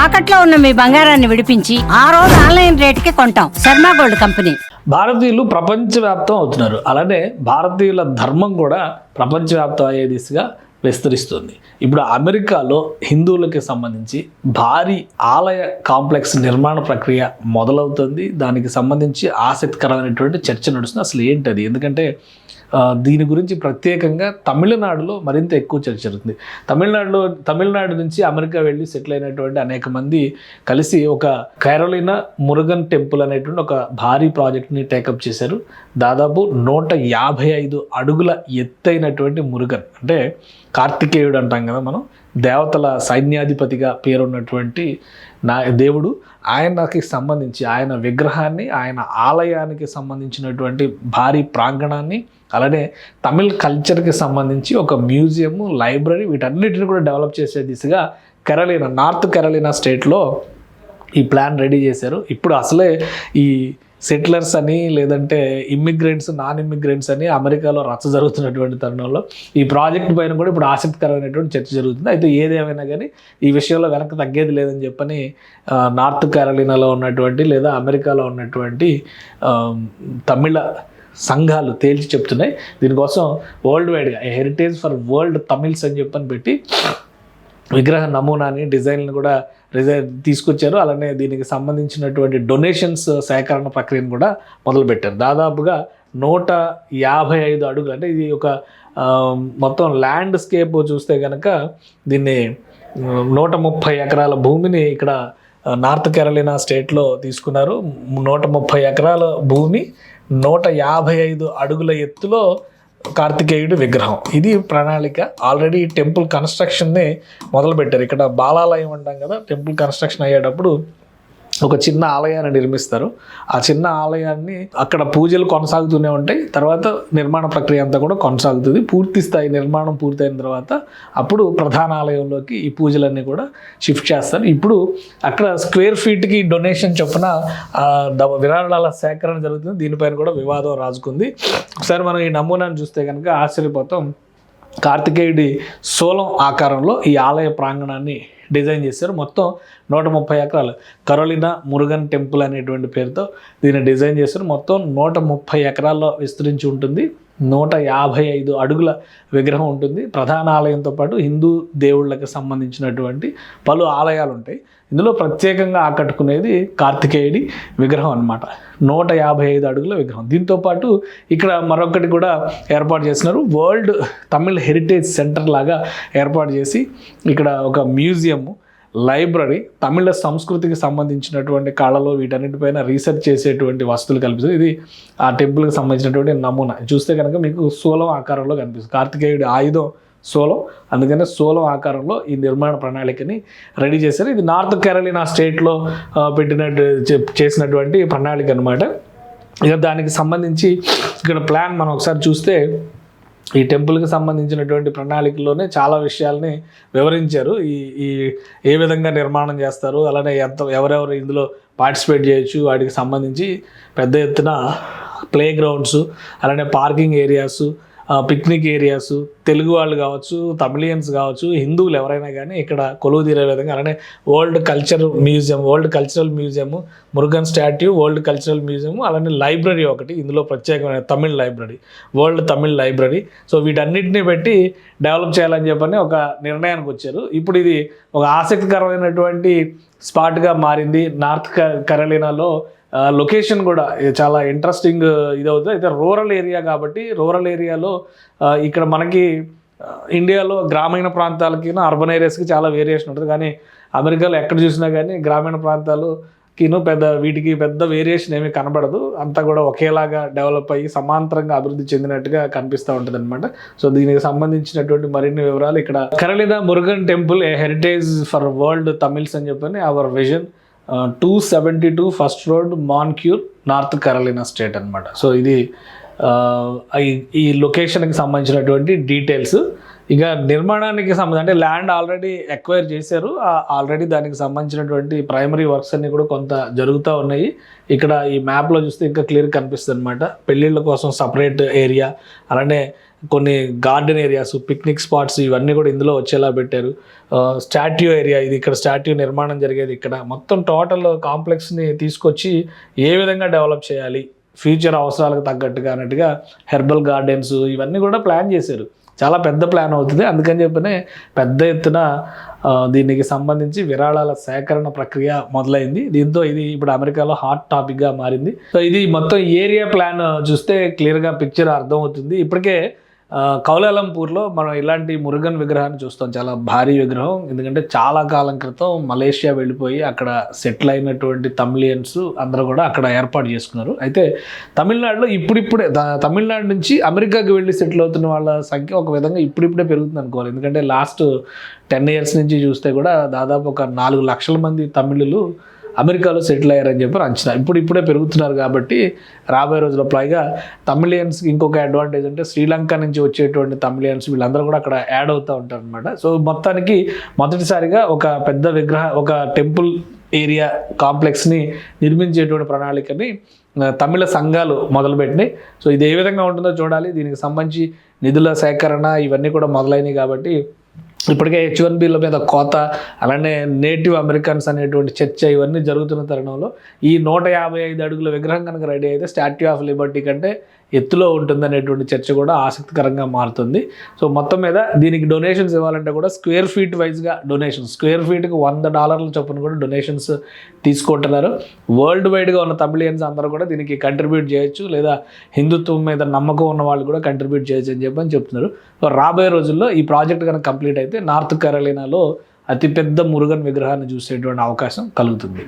తాకట్లో ఉన్న మీ బంగారాన్ని విడిపించి ఆ రోజు ఆన్లైన్ రేటుకి కొంటాం. Sharma gold company. భారతీయులు ప్రపంచవ్యాప్తం అవుతున్నారు. అలానే భారతీయుల ధర్మం కూడా ప్రపంచవ్యాప్తం అయ్యే దిశగా విస్తరిస్తుంది. ఇప్పుడు అమెరికాలో హిందువులకి సంబంధించి భారీ ఆలయ కాంప్లెక్స్ నిర్మాణ ప్రక్రియ మొదలవుతుంది. దానికి సంబంధించి ఆసక్తికరమైనటువంటి చర్చ నడుస్తుంది. అసలు ఏంటది? ఎందుకంటే దీని గురించి ప్రత్యేకంగా తమిళనాడులో మరింత ఎక్కువ చర్చ జరుగుతుంది. తమిళనాడు నుంచి అమెరికా వెళ్ళి సెటిల్ అయినటువంటి అనేక మంది కలిసి ఒక కరోలినా మురుగన్ టెంపుల్ అనేటువంటి ఒక భారీ ప్రాజెక్ట్ని టేకప్ చేశారు. దాదాపు 155 అడుగుల ఎత్తైనటువంటి మురుగన్, అంటే కార్తికేయుడు అంటాం కదా మనం, దేవతల సైన్యాధిపతిగా పేరున్నటువంటి దేవుడు, ఆయనకి సంబంధించి ఆయన విగ్రహాన్ని, ఆయన ఆలయానికి సంబంధించినటువంటి భారీ ప్రాంగణాన్ని, అలానే తమిళ్ కల్చర్కి సంబంధించి ఒక మ్యూజియం, లైబ్రరీ, వీటన్నిటిని కూడా డెవలప్ చేసే దిశగా నార్త్ కెరళినా స్టేట్లో ఈ ప్లాన్ రెడీ చేశారు. ఇప్పుడు అసలే ఈ సెటిలర్స్ అని, లేదంటే ఇమ్మిగ్రెంట్స్, నాన్ ఇమ్మిగ్రెంట్స్ అని అమెరికాలో రచ్చ జరుగుతున్నటువంటి తరుణంలో ఈ ప్రాజెక్ట్ పైన కూడా ఇప్పుడు ఆసక్తికరమైనటువంటి చర్చ జరుగుతుంది. అయితే ఏదేమైనా కానీ ఈ విషయంలో వెనక్కి తగ్గేది లేదని చెప్పని నార్త్ కెరళినాలో ఉన్నటువంటి లేదా అమెరికాలో ఉన్నటువంటి తమిళ సంఘాలు తేల్చి చెప్తున్నాయి. దీనికోసం వరల్డ్ వైడ్గా హెరిటేజ్ ఫర్ వరల్డ్ తమిళ్స్ అని చెప్పని పెట్టి విగ్రహ నమూనాని, డిజైన్లను కూడా తీసుకొచ్చారు. అలానే దీనికి సంబంధించినటువంటి డొనేషన్స్ సేకరణ ప్రక్రియను కూడా మొదలుపెట్టారు. దాదాపుగా 155 అడుగులు, అంటే ఇది ఒక మొత్తం ల్యాండ్స్కేప్ చూస్తే కనుక దీన్ని 130 ఎకరాల భూమిని ఇక్కడ నార్త్ కెరళినా స్టేట్లో తీసుకున్నారు. 130 ఎకరాల భూమి, 155 అడుగుల ఎత్తులో కార్తికేయుడి విగ్రహం. ఇది ప్రణాళిక. ఆల్రెడీ టెంపుల్ కన్స్ట్రక్షన్ని మొదలుపెట్టారు. ఇక్కడ బాలాలయం అంటాం కదా, టెంపుల్ కన్స్ట్రక్షన్ అయ్యేటప్పుడు ఒక చిన్న ఆలయాన్ని నిర్మిస్తారు. ఆ చిన్న ఆలయాన్ని అక్కడ పూజలు కొనసాగుతూనే ఉంటాయి. తర్వాత నిర్మాణ ప్రక్రియ అంతా కూడా కొనసాగుతుంది. పూర్తి స్థాయి నిర్మాణం పూర్తయిన తర్వాత అప్పుడు ప్రధాన ఆలయంలోకి ఈ పూజలన్నీ కూడా షిఫ్ట్ చేస్తారు. ఇప్పుడు అక్కడ స్క్వేర్ ఫీట్కి డొనేషన్ చొప్పున విరాళాల సేకరణ జరుగుతుంది. దీనిపైన కూడా వివాదం రాజుకుంది. ఒకసారి మనం ఈ నమూనాను చూస్తే కనుక ఆశ్చర్యపోతాం. కార్తికేయుడి శూలం ఆకారంలో ఈ ఆలయ ప్రాంగణాన్ని డిజైన్ చేశారు. మొత్తం 130 ఎకరాలు కరోలినా మురుగన్ టెంపుల్ అనేటువంటి పేరుతో దీన్ని డిజైన్ చేశారు. మొత్తం 130 ఎకరాల్లో విస్తరించి ఉంటుంది. 155 అడుగుల విగ్రహం ఉంటుంది. ప్రధాన ఆలయంతో పాటు హిందూ దేవుళ్ళకి సంబంధించినటువంటి పలు ఆలయాలు ఉంటాయి. ఇందులో ప్రత్యేకంగా ఆకట్టుకునేది కార్తికేయుడి విగ్రహం అన్నమాట. 155 అడుగుల విగ్రహం. దీంతోపాటు ఇక్కడ మరొకటి కూడా ఏర్పాటు చేసినారు. వరల్డ్ తమిళ్ హెరిటేజ్ సెంటర్ లాగా ఏర్పాటు చేసి ఇక్కడ ఒక మ్యూజియము, లైబ్రరీ, తమిళ సంస్కృతికి సంబంధించినటువంటి కళలు, వీటన్నిటిపైన రీసెర్చ్ చేసేటువంటి వస్తువులు కల్పిస్తుంది. ఇది ఆ టెంపుల్కి సంబంధించినటువంటి నమూనా. చూస్తే కనుక మీకు శూలం ఆకారంలో కనిపిస్తుంది. కార్తికేయుడి ఆయుధం శూలం, అందుకనే శూలం ఆకారంలో ఈ నిర్మాణ ప్రణాళికని రెడీ చేశారు. ఇది నార్త్ కెరళినా స్టేట్లో చేసినటువంటి ప్రణాళిక అనమాట. ఇక దానికి సంబంధించి ఇక్కడ ప్లాన్ మనం ఒకసారి చూస్తే ఈ టెంపుల్కి సంబంధించినటువంటి ప్రణాళికలోనే చాలా విషయాల్ని వివరించారు. ఈ ఏ విధంగా నిర్మాణం చేస్తారు, అలానే ఎవరెవరు ఇందులో పార్టిసిపేట్ చేయొచ్చు, వాటికి సంబంధించి పెద్ద ఎత్తున ప్లే గ్రౌండ్స్, అలానే parking areas, picnic areas, Telugu వాళ్ళు కావచ్చు, తమిళియన్స్ కావచ్చు, హిందువులు ఎవరైనా కానీ ఇక్కడ కొలువు తీరే విధంగా, అలానే world cultural museum, Murugan statue, world cultural museum, అలానే లైబ్రరీ ఒకటి, ఇందులో ప్రత్యేకమైన Tamil library, world Tamil library. So వీటన్నిటిని పెట్టి డెవలప్ చేయాలని చెప్పని ఒక నిర్ణయానికి వచ్చారు. ఇప్పుడు ఇది ఒక ఆసక్తికరమైనటువంటి స్పాట్గా మారింది. నార్త్ కెరళినాలో లొకేషన్ కూడా చాలా ఇంట్రెస్టింగ్ ఇదవుతుంది. అయితే రూరల్ ఏరియా కాబట్టి రూరల్ ఏరియాలో ఇక్కడ మనకి ఇండియాలో గ్రామీణ ప్రాంతాలకి, అర్బన్ ఏరియాస్కి చాలా వేరియేషన్ ఉంటుంది. కానీ అమెరికాలో ఎక్కడ చూసినా కానీ గ్రామీణ ప్రాంతాలకి వీటికి పెద్ద వేరియేషన్ ఏమీ కనబడదు. అంతా కూడా ఒకేలాగా డెవలప్ అయ్యి సమాంతరంగా అభివృద్ధి చెందినట్టుగా కనిపిస్తూ ఉంటుంది అనమాట. సో దీనికి సంబంధించినటువంటి మరిన్ని వివరాలు ఇక్కడ Carolina Murugan temple a heritage for world Tamils అని చెప్పని our vision 272 first road, Moncure, North Carolina state అనమాట. సో ఇది ఈ లొకేషన్కి సంబంధించినటువంటి డీటెయిల్స్. ఇక నిర్మాణానికి సంబంధించి అంటే ల్యాండ్ ఆల్రెడీ ఎక్వైర్ చేశారు, ఆల్రెడీ దానికి సంబంధించినటువంటి ప్రైమరీ వర్క్స్ అన్ని కూడా కొంత జరుగుతూ ఉన్నాయి. ఇక్కడ ఈ మ్యాప్లో చూస్తే ఇంకా క్లియర్ కనిపిస్తుంది అనమాట. పెళ్ళిళ్ళ కోసం సపరేట్ ఏరియా, అలానే కొన్ని గార్డెన్ ఏరియాస్, పిక్నిక్ స్పాట్స్ ఇవన్నీ కూడా ఇందులో వచ్చేలా పెట్టారు. స్టాట్యూ ఏరియా, ఇది ఇక్కడ స్టాట్యూ నిర్మాణం జరిగేది ఇక్కడ. మొత్తం టోటల్ కాంప్లెక్స్ని తీసుకొచ్చి ఏ విధంగా డెవలప్ చేయాలి ఫ్యూచర్ అవసరాలకు తగ్గట్టుగా అన్నట్టుగా హెర్బల్ గార్డెన్స్ ఇవన్నీ కూడా ప్లాన్ చేశారు. చాలా పెద్ద ప్లాన్ అవుతుంది. అందుకని చెప్పనే పెద్ద ఎత్తున దీనికి సంబంధించి విరాళాల సేకరణ ప్రక్రియ మొదలైంది. దీంతో ఇది ఇప్పుడు అమెరికాలో హాట్ టాపిక్గా మారింది. సో ఇది మొత్తం ఏరియా ప్లాన్ చూస్తే క్లియర్గా పిక్చర్ అర్థమవుతుంది. ఇప్పటికే కౌలాలంపూర్లో మనం ఇలాంటి మురుగన్ విగ్రహాన్ని చూస్తాం, చాలా భారీ విగ్రహం. ఎందుకంటే చాలా కాలం క్రితం మలేషియా వెళ్ళిపోయి అక్కడ సెటిల్ అయినటువంటి తమిళియన్స్ అందరూ కూడా అక్కడ ఏర్పాటు చేసుకున్నారు. అయితే తమిళనాడులో ఇప్పుడిప్పుడే తమిళనాడు నుంచి అమెరికాకి వెళ్ళి సెటిల్ అవుతున్న వాళ్ళ సంఖ్య ఒక విధంగా ఇప్పుడిప్పుడే పెరుగుతుంది అనుకోవాలి. ఎందుకంటే లాస్ట్ 10 years నుంచి చూస్తే కూడా దాదాపు ఒక 4 లక్షల మంది తమిళులు అమెరికాలో సెటిల్ అయ్యారని చెప్పి అంచనా. ఇప్పుడే పెరుగుతున్నారు కాబట్టి రాబోయే రోజుల్లో పైగా తమిళియన్స్కి ఇంకొక అడ్వాంటేజ్ అంటే శ్రీలంక నుంచి వచ్చేటువంటి తమిళియన్స్ వీళ్ళందరూ కూడా అక్కడ యాడ్ అవుతూ ఉంటారు అనమాట. సో మొత్తానికి మొదటిసారిగా ఒక పెద్ద ఒక టెంపుల్ ఏరియా కాంప్లెక్స్ని నిర్మించేటువంటి ప్రణాళికని తమిళ సంఘాలు మొదలుపెట్టినాయి. సో ఇది ఏ విధంగా ఉంటుందో చూడాలి. దీనికి సంబంధించి నిధుల సేకరణ ఇవన్నీ కూడా మొదలైనవి కాబట్టి ఇప్పటికే H1Bల మీద కోత, అలానే నేటివ్ అమెరికన్స్ అనేటువంటి చర్చ ఇవన్నీ జరుగుతున్న తరుణంలో ఈ 155 అడుగుల విగ్రహం కనుక రెడీ అయితే స్టాట్యూ ఆఫ్ లిబర్టీ కంటే ఎత్తులో ఉంటుందనేటువంటి చర్చ కూడా ఆసక్తికరంగా మారుతుంది. సో మొత్తం మీద దీనికి డొనేషన్స్ ఇవ్వాలంటే కూడా స్క్వేర్ ఫీట్ వైజ్గా డొనేషన్స్, స్క్వేర్ ఫీట్కి $100 చొప్పున కూడా డొనేషన్స్ తీసుకుంటున్నారు. వరల్డ్ వైడ్గా ఉన్న తమిళియన్స్ అందరూ కూడా దీనికి కంట్రిబ్యూట్ చేయొచ్చు, లేదా హిందుత్వం మీద నమ్మకం ఉన్న వాళ్ళు కూడా కంట్రిబ్యూట్ చేయొచ్చు అని చెప్తున్నారు. సో రాబోయే రోజుల్లో ఈ ప్రాజెక్ట్ కనుక కంప్లీట్ అయితే నార్త్ కెరోలినాలో అతిపెద్ద మురుగన్ విగ్రహాన్ని చూసేటువంటి అవకాశం కలుగుతుంది.